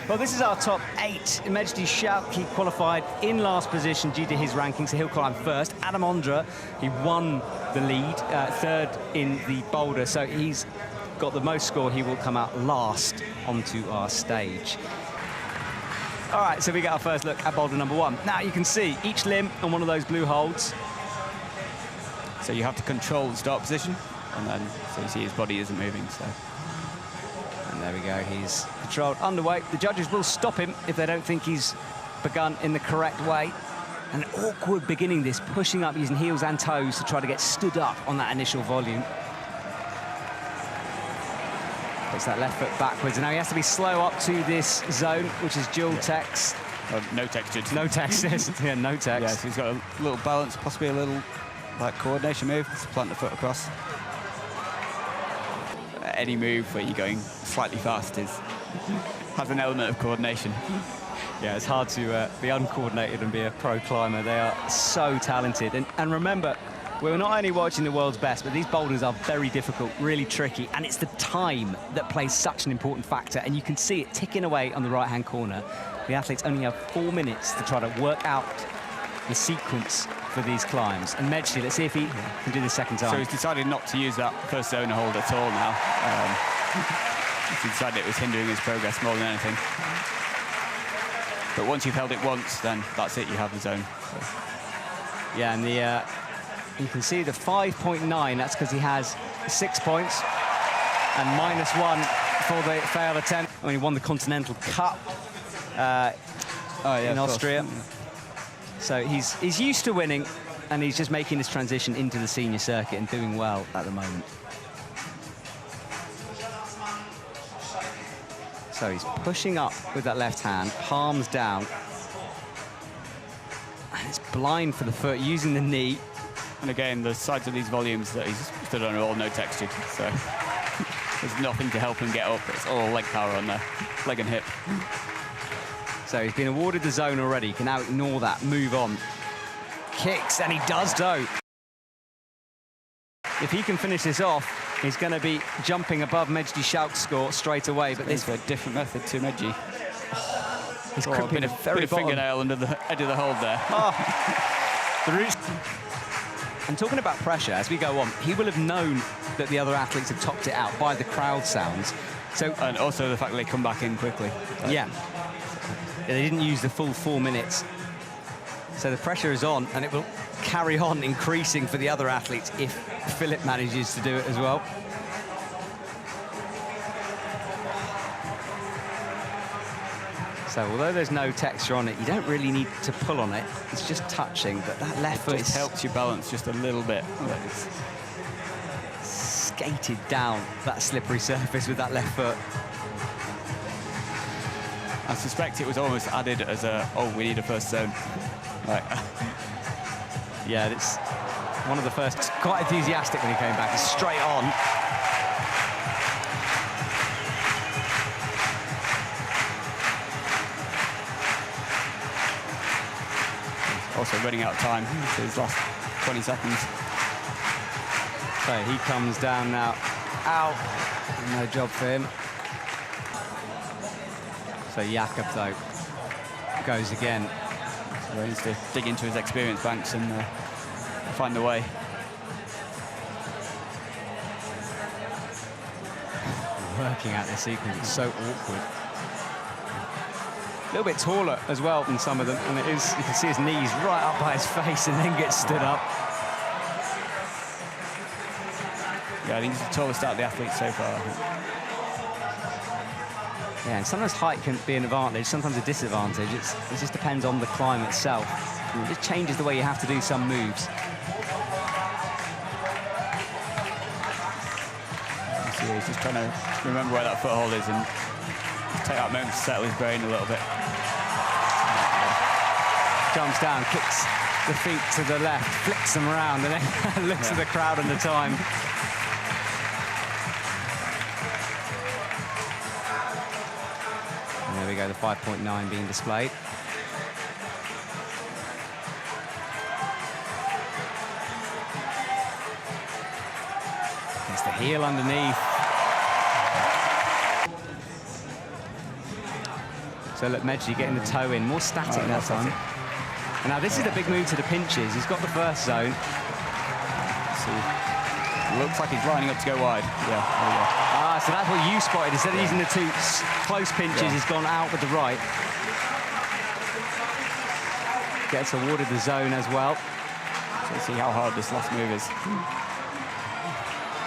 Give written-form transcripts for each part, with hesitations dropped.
Well, this is our top 8. Mejdi Schalck, he qualified in last position due to his ranking, so he'll climb first. Adam Ondra, he won the lead, third in the boulder, so he's got the most score. He will come out last onto our stage. All right, so we get our first look at boulder number 1. Now you can see each limb on one of those blue holds. So you have to control the start position, and then so you see his body isn't moving. So. And there we go, he's controlled underway. The judges will stop him if they don't think he's begun in the correct way. An awkward beginning this, pushing up using heels and toes to try to get stood up on that initial volume. Puts that left foot backwards, and now he has to be slow up to this zone, which is dual text. No textured. No text, yeah, no text. Yeah, so he's got a little balance, possibly a little like coordination move, to plant the foot across. Any move where you're going slightly fast has an element of coordination. Yeah, it's hard to be uncoordinated and be a pro climber. They are so talented. And remember, we're not only watching the world's best, but these boulders are very difficult, really tricky, and it's the time that plays such an important factor, and you can see it ticking away on the right-hand corner. The athletes only have 4 minutes to try to work out the sequence for these climbs. And Mejdi, let's see if he can do this second time. So he's decided not to use that first zone hold at all now. He decided it was hindering his progress more than anything. But once you've held it once, then that's it, you have the zone. So. Yeah, and you can see the 5.9, that's because he has 6 points and -1 for the failed attempt. I mean, he won the Continental Cup in Austria. So he's used to winning, and he's just making this transition into the senior circuit and doing well at the moment. So he's pushing up with that left hand, palms down. And it's blind for the foot, using the knee. And again, the sides of these volumes that he's stood on are all no textured, so there's nothing to help him get up. It's all leg power on there, leg and hip. So he's been awarded the zone already. He can now ignore that, move on. Kicks, and he does so. If he can finish this off, he's going to be jumping above Mejdi Schalck's score straight away. But this is a different method to Mejdi. He's crimping a very fingernail under the edge of the hold there. The roots. And talking about pressure, as we go on, he will have known that the other athletes have topped it out by the crowd sounds. So, and also the fact that they come back in quickly. Yeah. They didn't use the full 4 minutes. So the pressure is on, and it will carry on increasing for the other athletes if Filip manages to do it as well. So although there's no texture on it, you don't really need to pull on it. It's just touching, but that left foot just helps you balance just a little bit. It's skated down that slippery surface with that left foot. I suspect it was almost added as we need a first zone. Right. Yeah, it's one of the first. Quite enthusiastic when he came back. It's straight on. Also running out of time for his last 20 seconds. So he comes down now. Out. No job for him. So Jakob, though, goes again. So he needs to dig into his experience banks and find the way. Working out this sequence, it's so awkward. A little bit taller as well than some of them, and it is, you can see his knees right up by his face and then gets stood up. Yeah, I think he's the tallest out of the athletes so far, I think. Yeah, and sometimes height can be an advantage, sometimes a disadvantage. It just depends on the climb itself. It just changes the way you have to do some moves. So he's just trying to remember where that foothold is and take that moment to settle his brain a little bit. Jumps down, kicks the feet to the left, flicks them around, and then looks at the crowd and the time. And there we go, the 5.9 being displayed. Gets the heel underneath. So look, Mejdi getting the toe in, more static that time. And now this is the big move to the pinches. He's got the first zone. Looks like he's lining up to go wide. Yeah, there we go. So that's what you spotted. Instead of using the two close pinches, he's gone out with the right. Gets awarded the zone as well. So let's see how hard this last move is.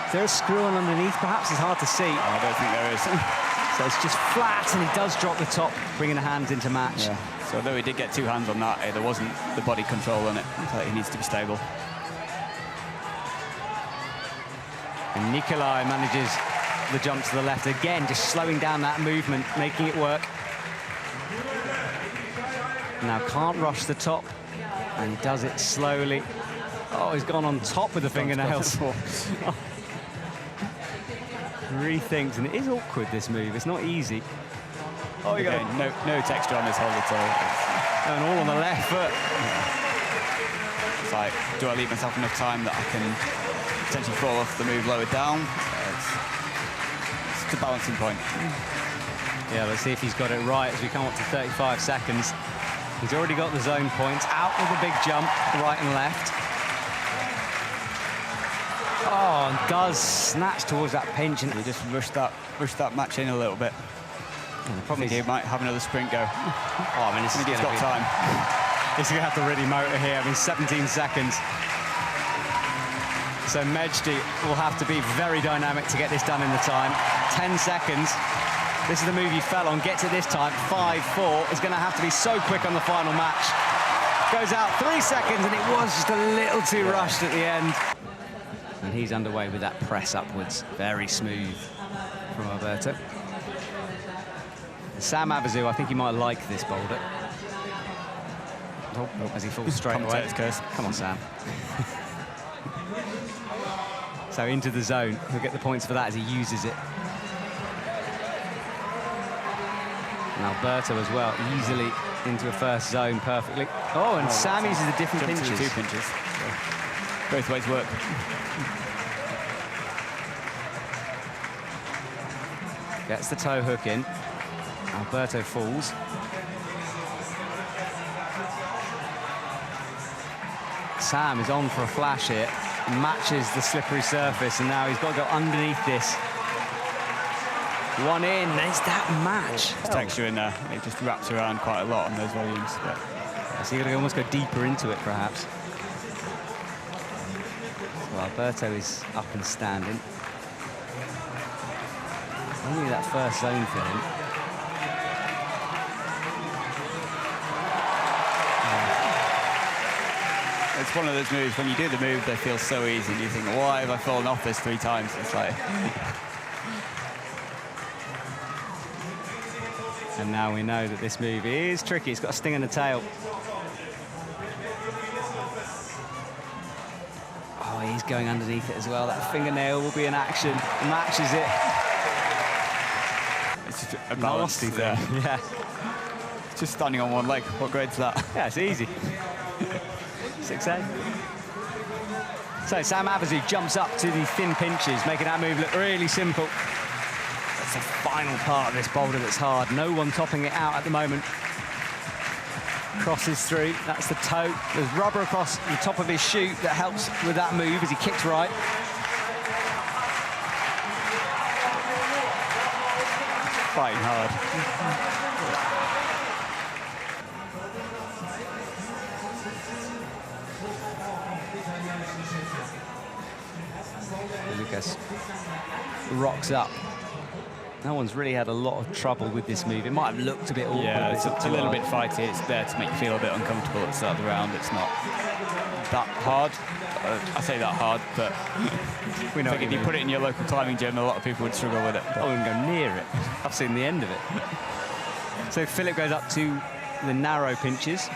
Is there a screw on underneath? Perhaps it's hard to see. I don't think there is. So it's just flat, and he does drop the top, bringing the hands into match. Yeah. So although he did get 2 hands on that, there wasn't the body control on it. So he needs to be stable. And Nicolai manages the jump to the left again, just slowing down that movement, making it work. Now can't rush the top, and he does it slowly. Oh, he's gone on top with the fingernails. Rethinks, and it is awkward, this move. It's not easy. Oh, you got no texture on this hold at all. And all on the left foot. It's like, do I leave myself enough time that I can potentially fall off the move lower down? It's a balancing point. Yeah, let's see if he's got it right as we come up to 35 seconds. He's already got the zone points, out with a big jump, right and left. Oh, and does snatch towards that pinch, and he just rushed that match in a little bit. Probably he might have another sprint go. Oh, I mean, he's got time. He's going to have to really motor here. I mean, 17 seconds. So Mejdi will have to be very dynamic to get this done in the time. 10 seconds. This is the move he fell on. Gets it this time. 5-4. Is going to have to be so quick on the final match. Goes out 3 seconds, and it was just a little too rushed at the end. And he's underway with that press upwards. Very smooth from Alberto. Sam Avezou, I think he might like this boulder. Oh, as he falls straight away. Come on, Sam. So into the zone. He'll get the points for that as he uses it. And Alberto as well, easily into a first zone perfectly. Oh, and Sam uses the different pinches. The 2 pinches. So both ways work. Gets the toe hook in. Alberto falls. Sam is on for a flash here. Matches the slippery surface, and now he's got to go underneath this. One in, and it's that match. There's texture in there. It just wraps around quite a lot on those volumes. But so you've got to almost go deeper into it, perhaps. So Alberto is up and standing. Only that first zone for him. It's one of those moves, when you do the move, they feel so easy. And you think, why have I fallen off this 3 times? It's like... And now we know that this move is tricky. It's got a sting in the tail. Oh, he's going underneath it as well. That fingernail will be in action. Matches it. It's just a balance there. Yeah. Just standing on one leg. What grade's that? Yeah, it's easy. 6A. So Sam Avezou jumps up to the thin pinches, making that move look really simple. That's the final part of this boulder that's hard. No one topping it out at the moment. Crosses through. That's the toe. There's rubber across the top of his shoe that helps with that move as he kicks right. Fighting hard. Lucas rocks up. No one's really had a lot of trouble with this move. It might have looked a bit awkward. Yeah, it's a little bit fighty. It's there to make you feel a bit uncomfortable at the start of the round. It's not that hard. I say that hard, but we know if you put it in your local climbing gym, a lot of people would struggle with it. I wouldn't go near it. I've seen the end of it. So Filip goes up to the narrow pinches.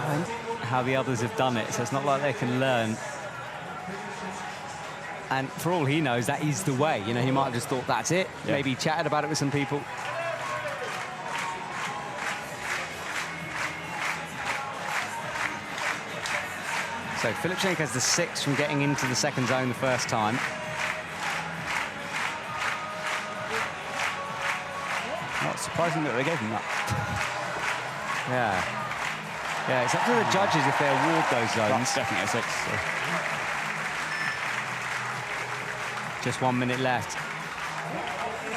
And how the others have done it, so it's not like they can learn. And for all he knows, that is the way. You know, he might have just thought that's it. Yeah. Maybe he chatted about it with some people. So Filip Schenk has the 6 from getting into the second zone the first time. surprising that they gave him that. Yeah, it's up to the judges if they award those zones. That's definitely a 6. So. Just 1 minute left.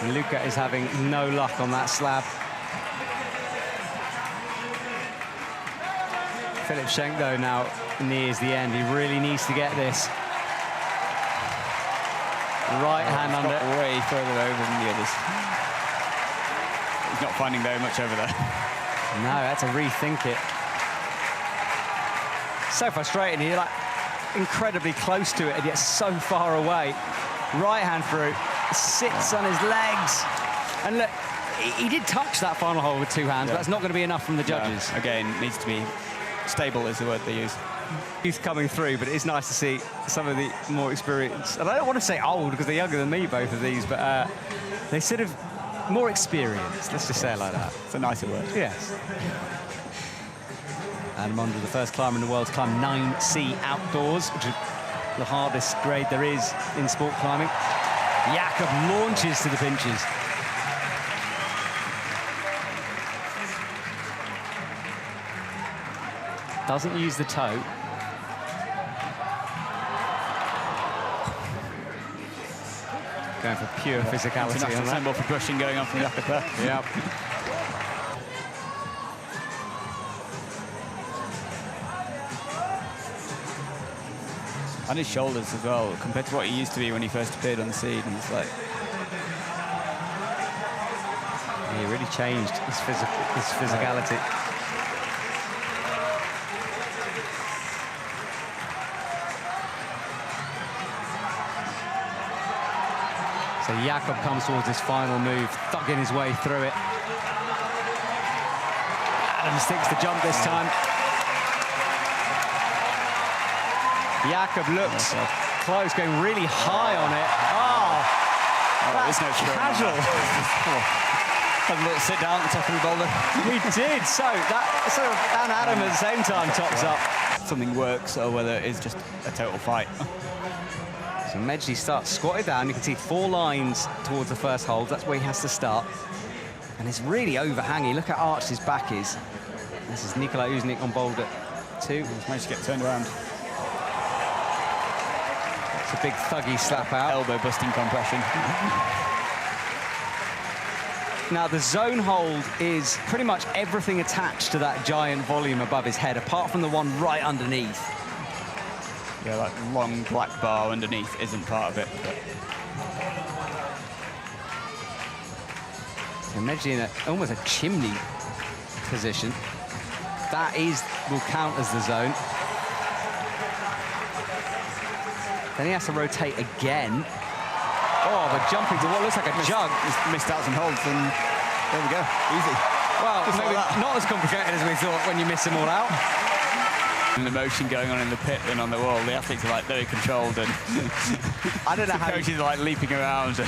And Luka is having no luck on that slab. Filip Schenk, though, now nears the end. He really needs to get this. Right hand under. Way further over than the others. He's not finding very much over there. No, I had to rethink it. So frustrating. You're like incredibly close to it and yet so far away. Right hand through, sits on his legs. And look, he did touch that final hole with 2 hands, but that's not going to be enough from the judges. No, again, needs to be stable is the word they use. He's coming through, but it's nice to see some of the more experienced, and I don't want to say old because they're younger than me, both of these, but they're sort of more experienced. Let's just say it like that. It's a nicer word. Yes. And Ondra, the first climber in the world to climb 9C outdoors, which is the hardest grade there is in sport climbing. Jakob launches to the pinches. Doesn't use the toe. Going for pure physicality. International symbol for pushing going on from Jakob there. Yep. And his shoulders as well, compared to what he used to be when he first appeared on the scene. And it's like... He really changed his physicality. So Jakob comes towards his final move, thugging his way through it. Adam sticks the jump this time. Jakob looks close, going really high on it. Oh, that's no casual. Have a little sit down at the top of the boulder. He did, so that sort of, and Adam at the same time tops up. Something works, or whether it is just a total fight. So Mejdi starts squatted down. You can see 4 lines towards the first hold. That's where he has to start. And it's really overhanging. Look how arched his back is. This is Nicolai Uznik on Boulder 2. He's managed to get turned around. It's a big thuggy slap out. Elbow busting compression. Now, the zone hold is pretty much everything attached to that giant volume above his head, apart from the one right underneath. Yeah, that long black bar underneath isn't part of it. So Mejdi in almost a chimney position. That will count as the zone. Then he has to rotate again. Oh, but jumping to what looks like a jug. He's missed out some holds, and there we go. Easy. Well, just maybe like not as complicated as we thought when you miss them all out. And the motion going on in the pit and on the wall, the athletes are like very controlled, and I don't know how coaches are like leaping around.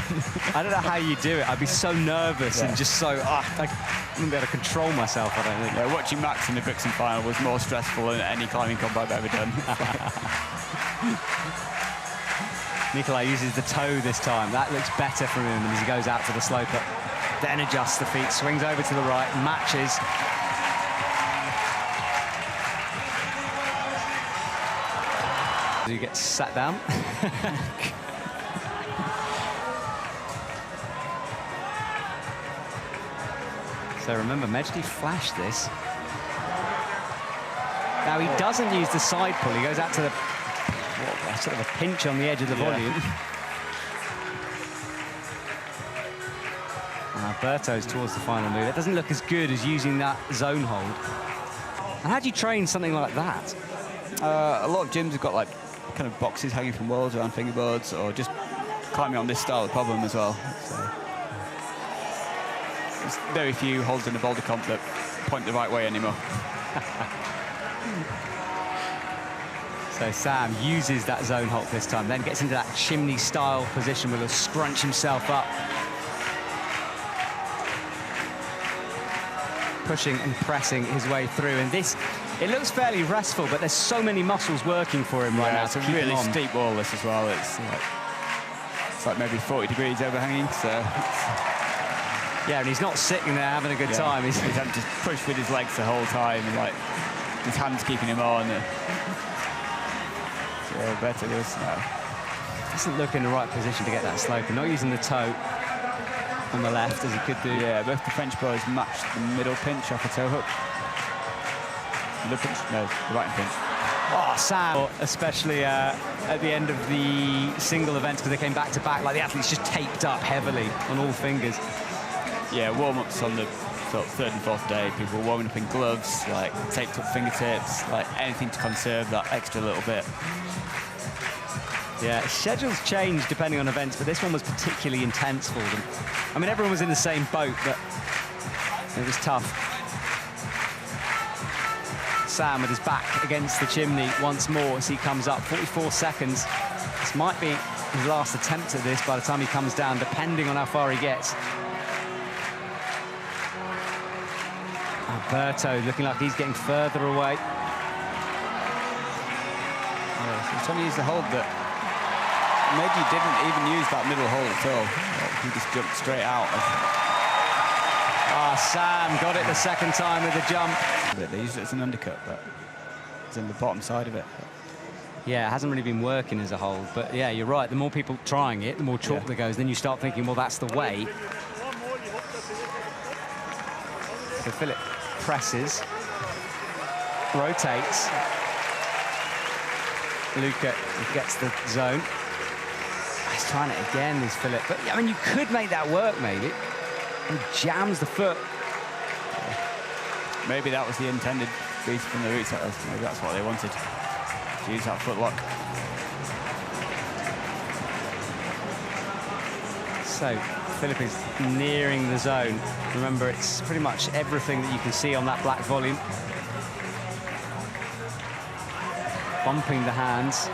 I don't know how you do it. I'd be so nervous and just so I wouldn't be able to control myself. I don't think. Yeah, watching Max in the Brixton final was more stressful than any climbing comp I've ever done. Nicolai uses the toe this time. That looks better from him as he goes out to the sloper. Then adjusts the feet, swings over to the right, matches. He gets sat down. So remember, Mejdi flashed this. Now he doesn't use the side pull. He goes out to the sort of a pinch on the edge of the volume. And Alberto's towards the final move. It doesn't look as good as using that zone hold. And how do you train something like that? A lot of gyms have got like kind of boxes hanging from walls around fingerboards, or just climbing on this style of problem as well. So there's very few holds in the boulder comp that point the right way anymore. So Sam uses that zone hold this time, then gets into that chimney style position where he'll scrunch himself up. Pushing and pressing his way through, and this, it looks fairly restful, but there's so many muscles working for him right now. It's a really steep wall, this as well. It's like maybe 40 degrees overhanging, so Yeah, and he's not sitting there having a good time. He's having to push with his legs the whole time, and like his hands keeping him on. So Alberto doesn't look in the right position to get that slope, and not using the toe on the left as he could do. Yeah, both the French boys matched the middle pinch off a toe hook. The pinch? No, the right pinch. Oh, Sam, especially at the end of the single events, because they came back to back, like the athletes just taped up heavily on all fingers. Yeah, warm-ups on the sort of third and fourth day, people were warming up in gloves, like taped up fingertips, like anything to conserve that extra little bit. Yeah, schedules change depending on events, but this one was particularly intense for them. I mean, everyone was in the same boat, but it was tough. Sam with his back against the chimney once more as he comes up. 44 seconds. This might be his last attempt at this by the time he comes down, depending on how far he gets. Alberto looking like he's getting further away. Yeah, so he's trying to use the hold that Mejdi didn't even use that middle hold at all. He just jumped straight out. Sam got it the second time with the jump. They used it as an undercut, but it's in the bottom side of it. Yeah, it hasn't really been working as a hold, but yeah, you're right. The more people trying it, the more chalk there goes. Then you start thinking, well, that's the way. So Filip presses, rotates. Luka gets the zone. He's trying it again, is Filip. But I mean, you could make that work, maybe. He jams the foot. Maybe that was the intended piece from the root setters. Maybe that's what they wanted, to use that foot lock. So Filip is nearing the zone. Remember, it's pretty much everything that you can see on that black volume. Bumping the hands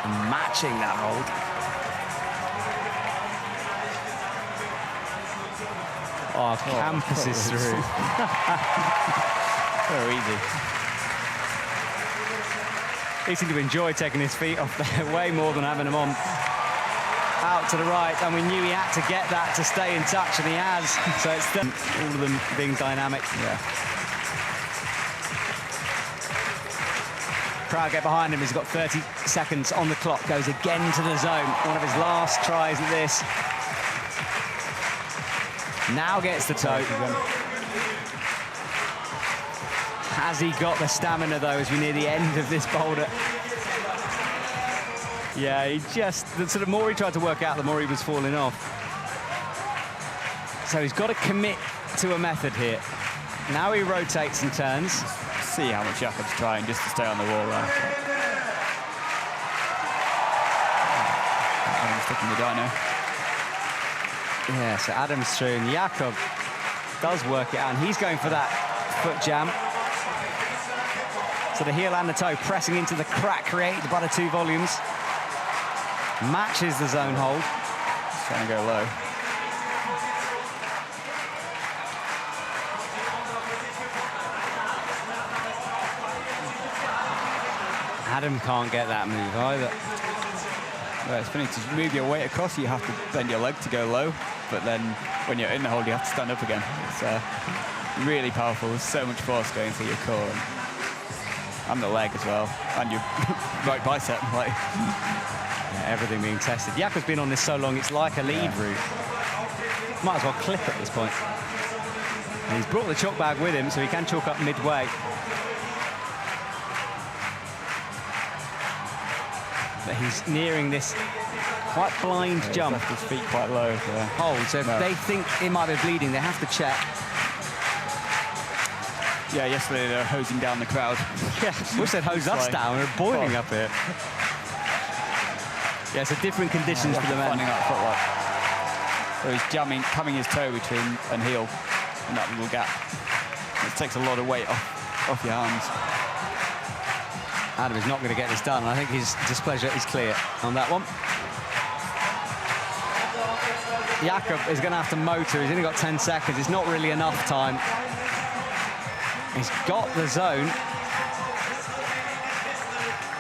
and matching that hold. Oh, campuses through. So easy. He seemed to enjoy taking his feet off there way more than having them on. Out to the right, and we knew he had to get that to stay in touch, and he has. So it's all of them being dynamic. Yeah. Crowd get behind him. He's got 30 seconds on the clock. Goes again to the zone. One of his last tries at this. Now gets the toe. Has he got the stamina, though, as we near the end of this boulder? Yeah, he just, the sort of more he tried to work out, the more he was falling off. So he's got to commit to a method here. Now he rotates and turns. See how much Jakob's trying just to stay on the wall there. I'm sticking the dyno. Yeah, so Adam's through, and Jakob does work it out, and he's going for that foot jam. So the heel and the toe pressing into the crack created by the two volumes. Matches the zone hold. Just trying to go low. Adam can't get that move either. Well, it's funny, to move your weight across, you have to bend your leg to go low, but then when you're in the hold, you have to stand up again. It's really powerful. There's so much force going through your core and the leg as well, and your right bicep. Like, yeah, everything being tested. Jakob's been on this so long, it's like a lead route. Might as well clip at this point. And he's brought the chalk bag with him, so he can chalk up midway. But he's nearing this quite blind jump. Left his feet quite low. Hold, so if they think it might be bleeding, they have to check. Yeah, yesterday they were hosing down the crowd. Yeah, wish they'd hose us down. We're boiling up here. Yeah, so different conditions for the men. Finding that foot lock. So he's coming his toe between and heel in that little gap. It takes a lot of weight off your arms. Adam is not going to get this done. I think his displeasure is clear on that one. Jakob is going to have to motor. He's only got 10 seconds. It's not really enough time. He's got the zone.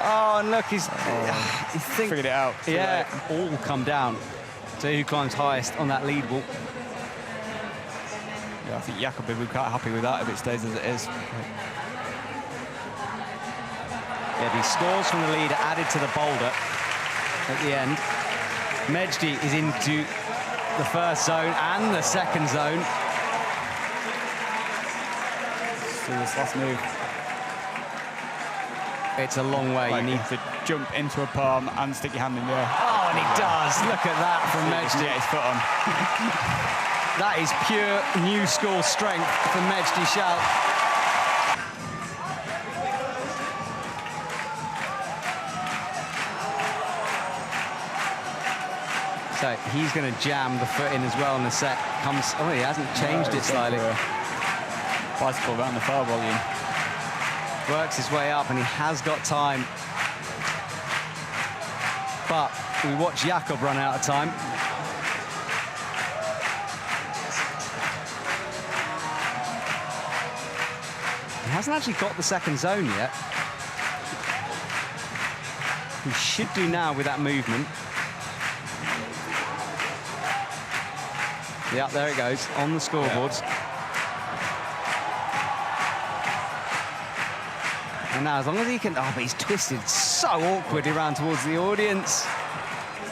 Oh, and look, he's figured it out. Yeah, all come down. So who climbs highest on that lead wall? Yeah, I think Jakob will be quite happy with that if it stays as it is. Yeah, these scores from the leader added to the boulder at the end. Mejdi is into the first zone and the second zone. See this last move. It's a long way. Like, you need to jump into a palm and stick your hand in there. Oh, and he does. Look at that from Mejdi. Get his foot on. That is pure new school strength from Mejdi Schalck. So he's going to jam the foot in as well in the set. Oh, he hasn't changed it slightly. Bicycle around the far volume. Works his way up and he has got time. But we watch Jakob run out of time. He hasn't actually got the second zone yet. He should do now with that movement. Yeah, there it goes, on the scoreboards. Yeah. And now, as long as he can... Oh, but he's twisted so awkwardly around towards the audience.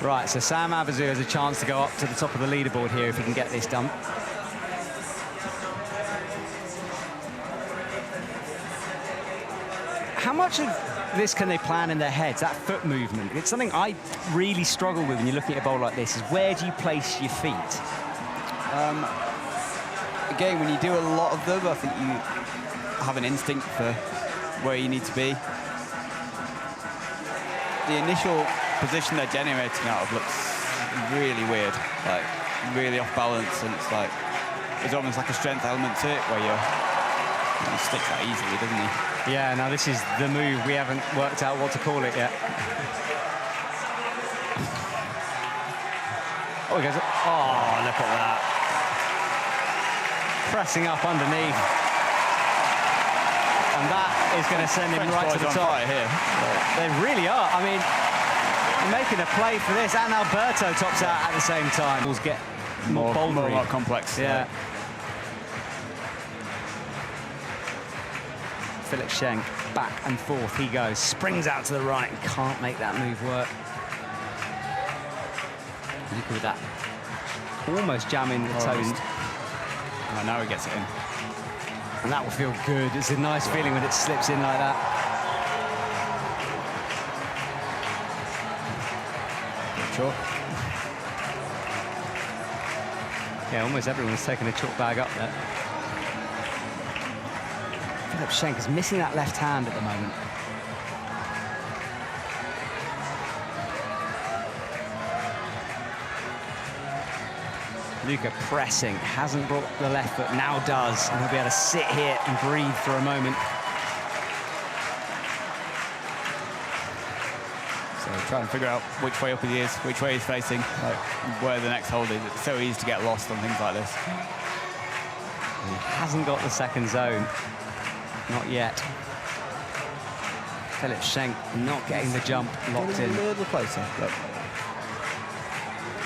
Right, so Sam Avezou has a chance to go up to the top of the leaderboard here if he can get this done. How much of this can they plan in their heads, that foot movement? It's something I really struggle with when you're looking at a bowl like this, is where do you place your feet? Again, when you do a lot of them, I think you have an instinct for where you need to be. The initial position they're generating out of looks really weird, like really off balance, and it's like there's almost like a strength element to it where he sticks that easily, doesn't he? Yeah, now this is the move. We haven't worked out what to call it yet. Oh, he goes, oh, look at that. Pressing up underneath. And that is going to send him right to the top. Here. They really are. I mean, making a play for this, and Alberto tops out at the same time. We'll get more complex. Yeah. Filip Schenk, back and forth he goes. Springs out to the right and can't make that move work. Look at that. Almost jamming the toes. Oh, now he gets it in. And that will feel good. It's a nice feeling when it slips in like that. Chalk. Yeah, almost everyone's taking a chalk bag up there. Filip Schenk is missing that left hand at the moment. Luka pressing, hasn't brought the left foot, now does, and he'll be able to sit here and breathe for a moment. So trying to figure out which way up he is, which way he's facing, like where the next hold is. It's so easy to get lost on things like this. He hasn't got the second zone, not yet. Filip Schenk not getting the jump locked in. A little closer, look.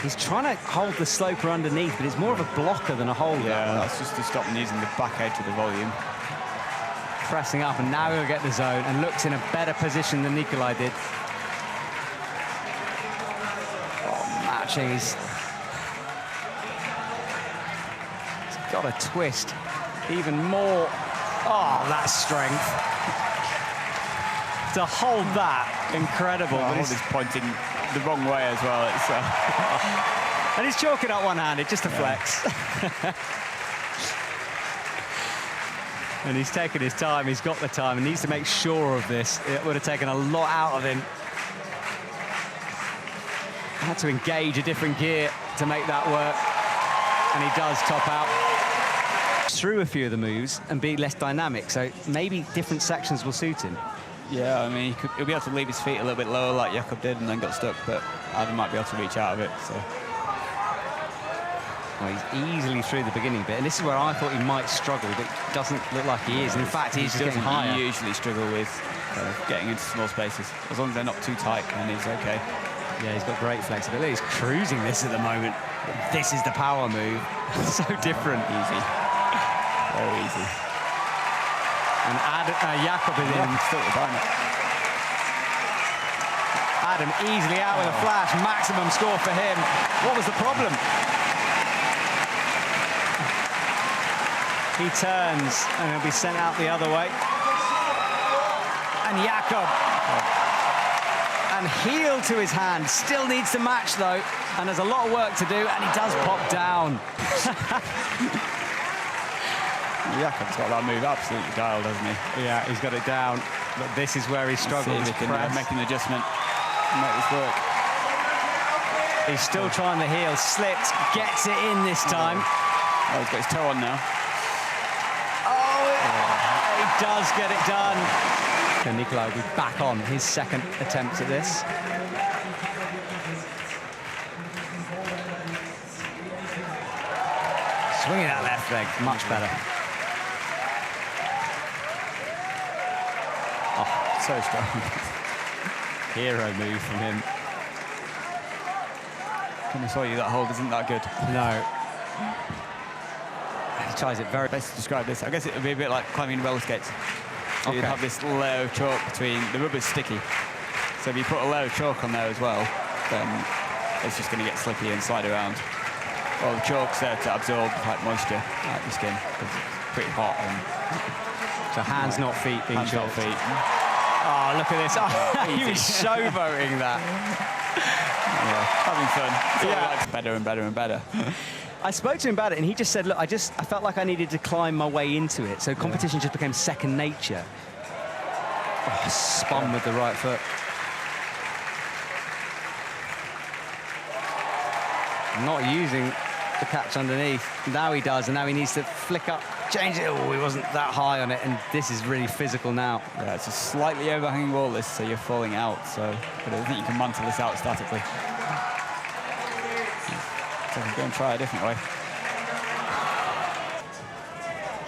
He's trying to hold the sloper underneath, but it's more of a blocker than a holder. Yeah, that's just to stop him using the back edge of the volume. Pressing up, and now he'll get the zone, and looks in a better position than Nicolai did. Oh, matching. He's got a twist. Even more. Oh, that's strength. To hold that, incredible. But he's pointing the wrong way as well. It's, and he's chalking up one-handed just to flex. And he's taken his time. He's got the time and needs to make sure of this. It would have taken a lot out of him. Had to engage a different gear to make that work. And he does top out. Through a few of the moves and be less dynamic. So maybe different sections will suit him. Yeah, I mean, he'll be able to leave his feet a little bit lower like Jakob did and then got stuck, but Adam might be able to reach out of it, so. Well, he's easily through the beginning bit, and this is where I thought he might struggle, but it doesn't look like he is. And in fact, he's getting higher. He usually struggle with getting into small spaces. As long as they're not too tight, then he's okay. Yeah, he's got great flexibility. He's cruising this at the moment. This is the power move. So different. Easy. Very easy. And Jakob is in. Still behind it. Adam easily out with a flash. Maximum score for him. What was the problem? He turns and he'll be sent out the other way. And Jakob. And heel to his hand. Still needs to match though. And there's a lot of work to do. And he does pop down. Jakob's got that move absolutely dialed, hasn't he? Yeah, he's got it down. But this is where he struggles. See if he can make an adjustment and make this work. He's still trying the heel. Slips, gets it in this time. Oh, he's got his toe on now. He does get it done. And Nicolai will be back on his second attempt at this. Swinging that left leg, much better. Oh, so strong. Hero move from him. Can I saw you, that hold isn't that good. No. He tries it very... Best to describe this, I guess it would be a bit like climbing roller skates. So you'd have this low chalk between, the rubber's sticky. So if you put a low chalk on there as well, then it's just going to get slippy and slide around. Well, the chalk's there to absorb like moisture out the skin because it's pretty hot. And so hands, not feet, being hands, not feet. Oh, look at this. Oh, he was showboating that. Yeah, having fun. It's all like better and better and better. I spoke to him about it, and he just said, look, I felt like I needed to climb my way into it, so competition just became second nature. Oh, spun with the right foot. Not using the catch underneath. Now he does, and now he needs to flick up, change it. Oh, he wasn't that high on it, and this is really physical now. Yeah, it's a slightly overhanging wall, this, so you're falling out, so but I think you can mantle this out statically. So we're going to try a different way.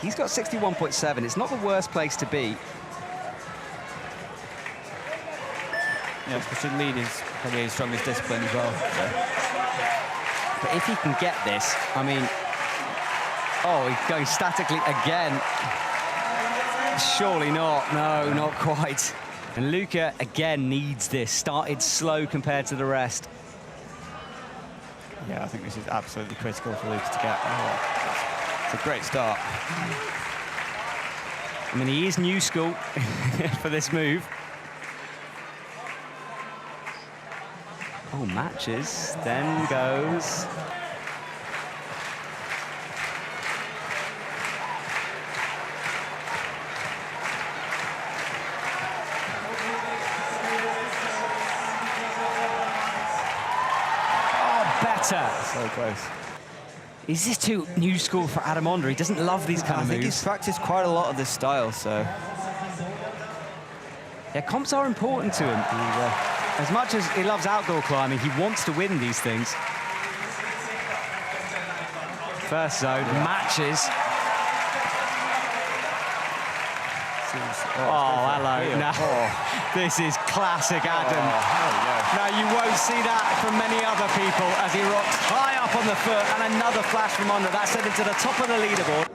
He's got 61.7. It's not the worst place to be. Yeah, especially lead is probably his strongest discipline as well. So. But if he can get this, I mean... Oh, he's going statically again. Surely not. No, not quite. And Luka, again, needs this. Started slow compared to the rest. Yeah, I think this is absolutely critical for Luka to get. Oh, it's a great start. I mean, he is new school for this move. Oh, matches, then goes. So close. Is this too new school for Adam Ondra? He doesn't love these kind of moves. I think he's practiced quite a lot of this style, so... Yeah, comps are important to him. As much as he loves outdoor climbing, he wants to win these things. First zone, matches. Oh, hello. Now, this is classic Adam. Now, you won't see that from many other people as he rocks high up on the foot, and another flash from Ondra. That sent him to the top of the leaderboard.